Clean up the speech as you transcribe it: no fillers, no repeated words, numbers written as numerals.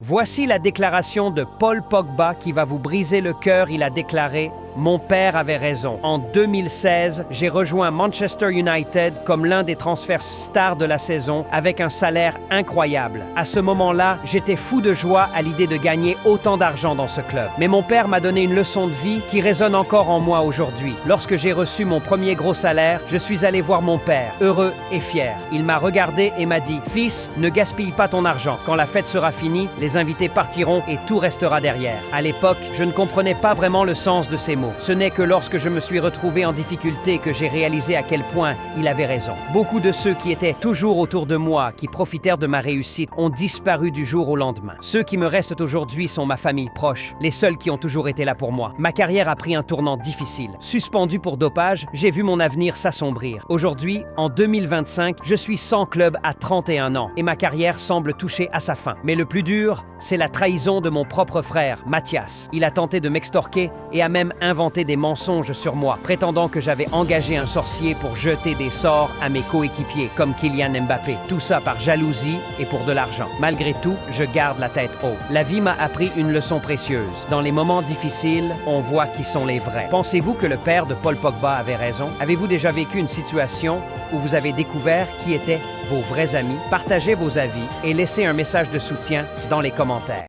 Voici la déclaration de Paul Pogba qui va vous briser le cœur. Il a déclaré « Mon père avait raison. En 2016, j'ai rejoint Manchester United comme l'un des transferts stars de la saison avec un salaire incroyable. À ce moment-là, j'étais fou de joie à l'idée de gagner autant d'argent dans ce club. Mais mon père m'a donné une leçon de vie qui résonne encore en moi aujourd'hui. Lorsque j'ai reçu mon premier gros salaire, je suis allé voir mon père, heureux et fier. Il m'a regardé et m'a dit « Fils, ne gaspille pas ton argent. Quand la fête sera finie, les invités partiront et tout restera derrière. » À l'époque, je ne comprenais pas vraiment le sens de ces mots. Ce n'est que lorsque je me suis retrouvé en difficulté que j'ai réalisé à quel point il avait raison. Beaucoup de ceux qui étaient toujours autour de moi, qui profitèrent de ma réussite, ont disparu du jour au lendemain. Ceux qui me restent aujourd'hui sont ma famille proche, les seuls qui ont toujours été là pour moi. Ma carrière a pris un tournant difficile. Suspendu pour dopage, j'ai vu mon avenir s'assombrir. Aujourd'hui, en 2025, je suis sans club à 31 ans et ma carrière semble toucher à sa fin. Mais le plus dur, c'est la trahison de mon propre frère, Mathias. Il a tenté de m'extorquer et a même inventé des mensonges sur moi, prétendant que j'avais engagé un sorcier pour jeter des sorts à mes coéquipiers, comme Kylian Mbappé. Tout ça par jalousie et pour de l'argent. Malgré tout, je garde la tête haute. La vie m'a appris une leçon précieuse. Dans les moments difficiles, on voit qui sont les vrais. Pensez-vous que le père de Paul Pogba avait raison? Avez-vous déjà vécu une situation où vous avez découvert qui étaient vos vrais amis? Partagez vos avis et laissez un message de soutien dans les commentaires.